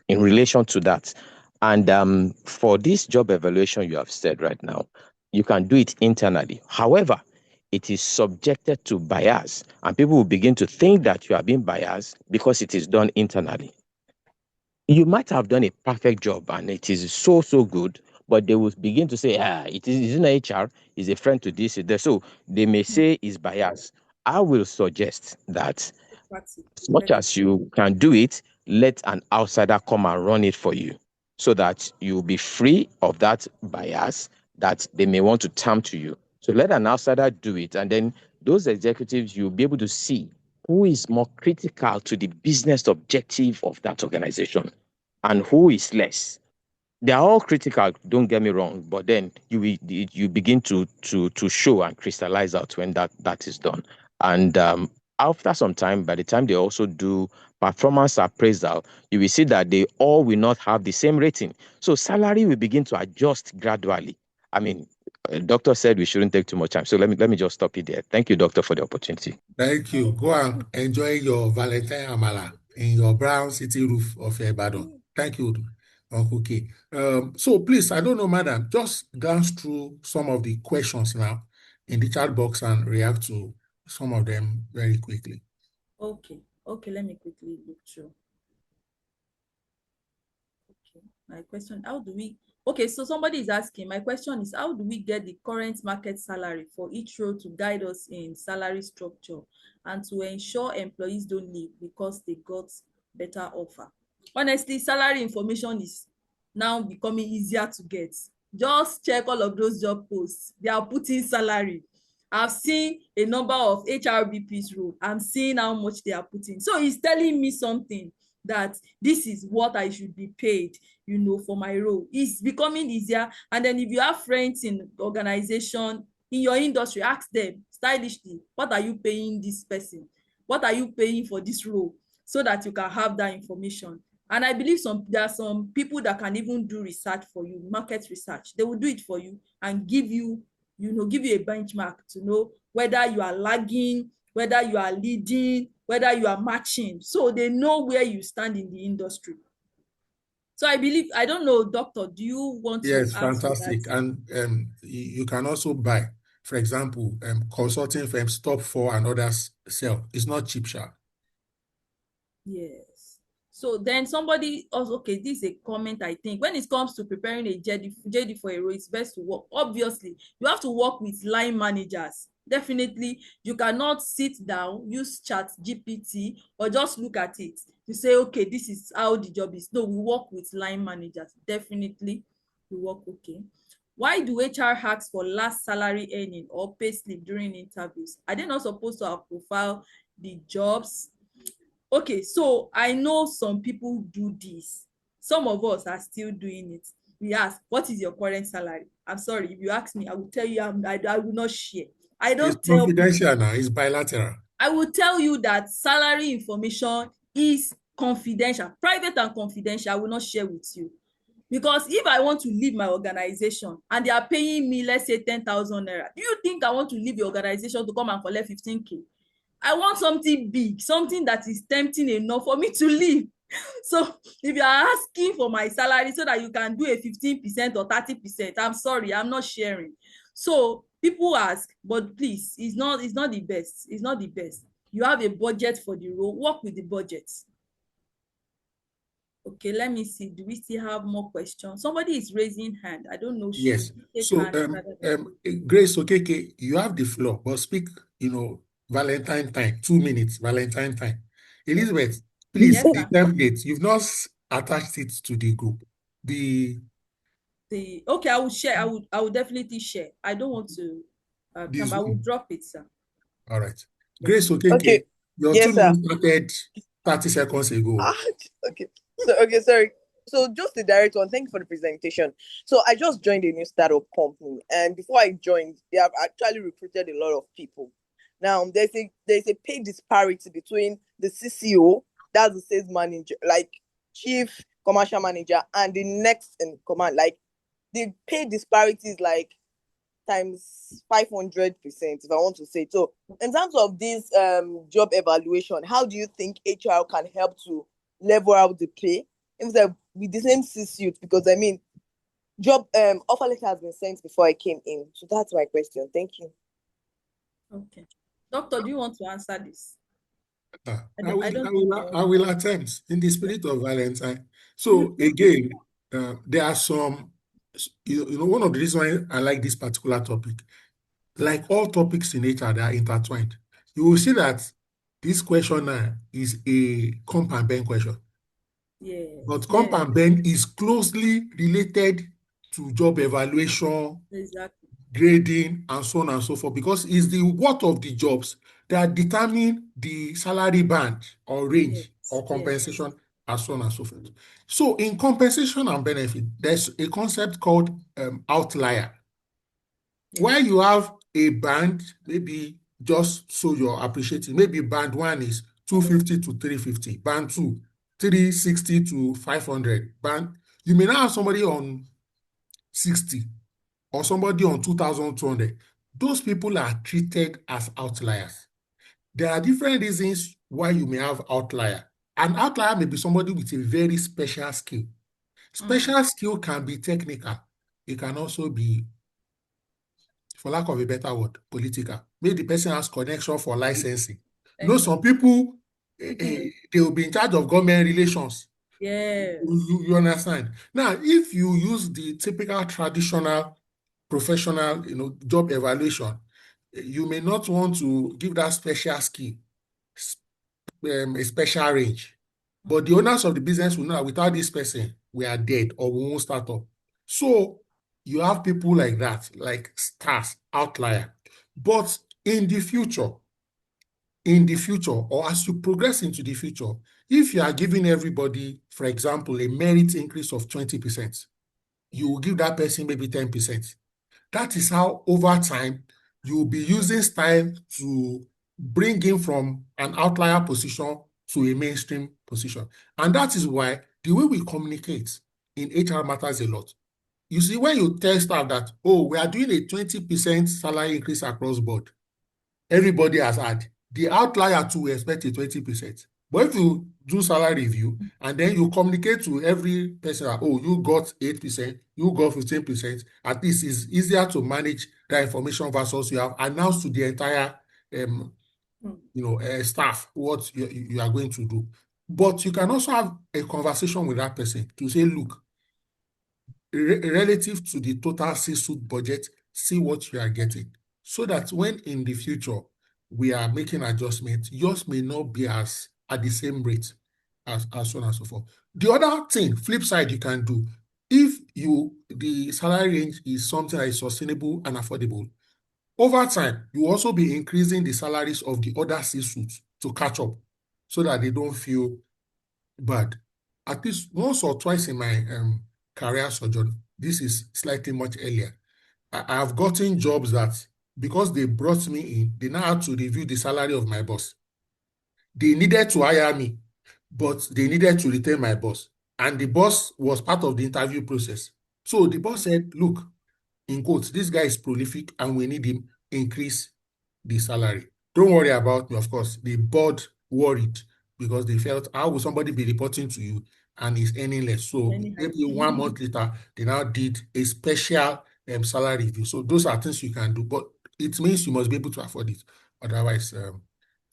relation to that. And for this job evaluation you have said right now, you can do it internally. However, it is subjected to bias, and people will begin to think that you are being biased because it is done internally. You might have done a perfect job and it is so good, but they will begin to say, it's in HR, is a friend to this, is there. So they may say it's biased. I will suggest that as much as you can do it, let an outsider come and run it for you so that you'll be free of that bias that they may want to term to you. So let an outsider do it. And then those executives, you'll be able to see who is more critical to the business objective of that organization and who is less. They are all critical, don't get me wrong, but then you begin to show and crystallize out when that is done. And after some time, by the time they also do performance appraisal, you will see that they all will not have the same rating. So salary will begin to adjust gradually. I mean, doctor said we shouldn't take too much time. So let me just stop it there. Thank you, doctor, for the opportunity. Thank you. Go and enjoy your Valentine Amala in your brown city roof of Ibadan. Thank you, Uncle K. So please, I don't know, madam, just glance through some of the questions now in the chat box and react to some of them very quickly. Okay, let me quickly look through. Okay, my question, so somebody is asking, my question is, how do we get the current market salary for each role to guide us in salary structure and to ensure employees don't leave because they got better offer? Honestly, salary information is now becoming easier to get. Just check all of those job posts. They are putting salary. I've seen a number of HRBP's role. I'm seeing how much they are putting. So it's telling me something that this is what I should be paid, for my role. It's becoming easier. And then if you have friends in organization, in your industry, ask them stylishly, what are you paying this person? What are you paying for this role? So that you can have that information. And I believe there are some people that can even do research for you, market research. They will do it for you and give you a benchmark to know whether you are lagging, whether you are leading, whether you are matching. So they know where you stand in the industry. So I believe, I don't know, doctor, do you want to Yes, add to fantastic. that? And you can also buy, for example, consulting firms, top four and others sell. It's not cheap, sharp. Yes. So then somebody also, okay, this is a comment, I think. When it comes to preparing a JD for a role, it's best to work. Obviously, you have to work with line managers. Definitely, you cannot sit down, use chat GPT, or just look at it to say, okay, this is how the job is. No, we work with line managers. Definitely, we work okay. Why do HR ask for last salary earning or pay slip during interviews? Are they not supposed to have profile the jobs? Okay, so I know some people do this. Some of us are still doing it. We ask, what is your current salary? I'm sorry, if you ask me, I will tell you I will not share. I It's don't tell people. confidential now. It's bilateral. I will tell you that salary information is confidential, private and confidential. I will not share with you. Because if I want to leave my organization and they are paying me, let's say 10,000 naira, do you think I want to leave the organization to come and collect 15K? I want something big, something that is tempting enough for me to leave. So if you are asking for my salary so that you can do a 15% or 30%, I'm sorry, I'm not sharing. So people ask, but please, it's not the best. It's not the best. You have a budget for the role, work with the budget. Okay, let me see. Do we still have more questions? Somebody is raising hand. I don't know. Yes. Should we take So, hand rather than... Grace Okeke, you have the floor, but speak, Valentine time, 2 minutes, Valentine time. Elizabeth, please, Yes, the sir. template, you've not attached it to the group. Okay, I will share. I will definitely share. I don't want to This I will one. drop it, sir. All right. Yes. Grace Okeke, Okay. your Yes, sir. 2 minutes started 30 seconds ago. Ah, okay. Okay, sorry. So just the direct one. Thank you for the presentation. So I just joined a new startup company, and before I joined, they have actually recruited a lot of people. Now there's a pay disparity between the CCO, that's the sales manager, like chief commercial manager, and the next in command. Like the pay disparity is like times 500%, if I want to say. So in terms of this job evaluation, how do you think HR can help to level out the pay with the same C-suite? Because I mean, job offer letter has been sent before I came in. So that's my question. Thank you. Okay. Doctor, do you want to answer this? I I don't think will, you want I to. will attempt in the spirit of Valentine. So again, there are some, one of the reasons why I like this particular topic, like all topics in HR, they are intertwined. You will see that this question now is a comp and ben question. Yes. But comp Yes. and ben is closely related to job evaluation, Exactly. grading, and so on and so forth, because it's the worth of the jobs that determine the salary band or range Yes. or Yes. compensation, and so on and so forth. So in compensation and benefit, there's a concept called outlier, where Yes. you have a band, maybe just so you're appreciating, maybe band one is 250 to 350, band two, 360 to 500. You may now have somebody on 60 or somebody on 2,200. Those people are treated as outliers. There are different reasons why you may have outlier. An outlier may be somebody with a very special skill. Special skill can be technical. It can also be, for lack of a better word, political. Maybe the person has connection for licensing. Some people, they will be in charge of government relations. Yes. You understand? Now, if you use the typical traditional professional, job evaluation, you may not want to give that special skill a special range. But the owners of the business will know that without this person, we are dead or we won't start up. So you have people like that, like stars, outlier. But in the future, or as you progress into the future, if you are giving everybody, for example, a merit increase of 20%, you will give that person maybe 10%. That is how over time you will be using style to bring him from an outlier position to a mainstream position. And that is why the way we communicate in HR matters a lot. You see, when you tell staff that, we are doing a 20% salary increase across board, everybody has had. The outlier too will expect a 20%. But if you do salary review and then you communicate to every person that, you got 8%, you got 15%, at least it's easier to manage that information versus you have announced to the entire staff what you are going to do. But you can also have a conversation with that person to say, look, relative to the total C-suite budget, see what you are getting. So that when in the future we are making adjustments, yours may not be at the same rate as so on and so forth. The other thing, flip side, you can do, if the salary range is something that is sustainable and affordable, over time, you will also be increasing the salaries of the other C-suites to catch up so that they don't feel bad. At least once or twice in my career sojourn, this is slightly much earlier, I have gotten jobs that, because they brought me in, they now had to review the salary of my boss. They needed to hire me, but they needed to retain my boss. And the boss was part of the interview process. So the boss said, look, in quotes, this guy is prolific and we need him, increase the salary. Don't worry about me, of course. The board worried because they felt, how will somebody be reporting to you and is earning less? So maybe 1 month later, they now did a special salary review. So those are things you can do, but it means you must be able to afford it. Otherwise,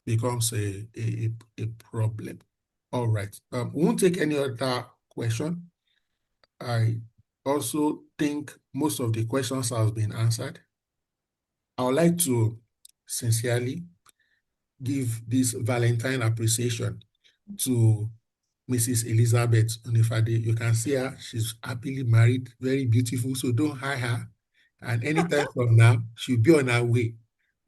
becomes a problem. All right. We won't take any other question. I also think most of the questions have been answered. I would like to sincerely give this Valentine appreciation to Mrs. Elizabeth Onifade. You can see her, she's happily married, very beautiful, so don't hire her. And anytime from now, she'll be on her way,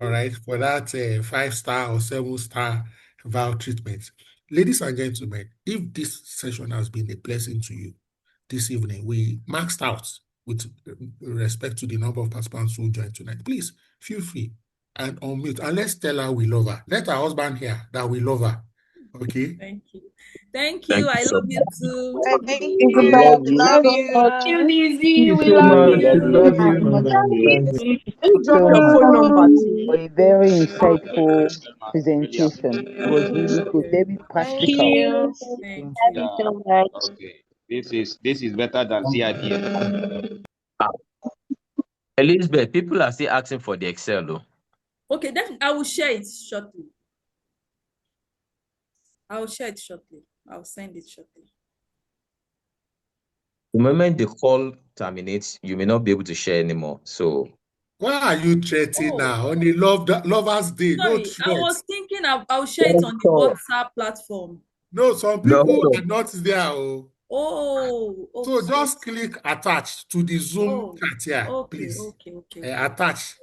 all right, for that 5-star or 7-star vow treatment. Ladies and gentlemen, if this session has been a blessing to you this evening, we maxed out with respect to the number of participants who joined tonight. Please feel free and unmute, and let's tell her we love her. Let her husband hear that we love her. Okay? Thank you. Thank Thank you. you I so love you much. too. Thank We you. love We you. love you. Thank You, you Lizzie, we so love much. We love you. you. Thank you Please drop so your much phone number too. for a very insightful presentation. It was really good, very Thank practical. you. Thank Love you. you so much. Okay, this is better than CIPM. Elizabeth, people are still asking for the Excel, though. Okay, then I will share it shortly. I will share it shortly. I'll send it shortly. The moment the call terminates, you may not be able to share anymore. So, Why are you threatening Oh, now on the Lovers Day? No sorry. I threat. was thinking I'll share it on the WhatsApp platform. No, some no, people are not there. Oh. Oh, So okay. just click attach to the Zoom Oh, chat here, okay, please. okay, okay. Attach.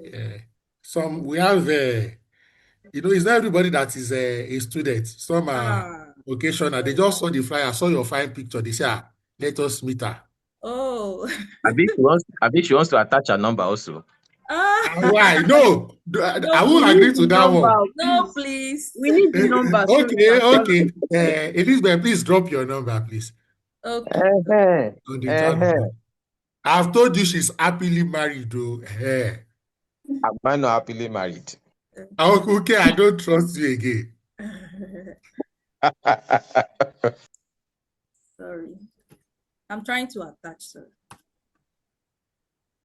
Some we have, it's not everybody that is a student. Some are Ah, occasional. They just saw the flyer, saw your fine picture. They say, let us meet her. oh. I think she wants to attach a number also. Why? No, No, I We won't need agree the to that number, one. no, please. please. We need the number so we Okay, can call her. okay. Elizabeth, please drop your number, please, Okay. on the chat room. I've told you she's happily married, though. Am I not happily married? Okay, I don't trust you again. Sorry. I'm trying to attach, sir.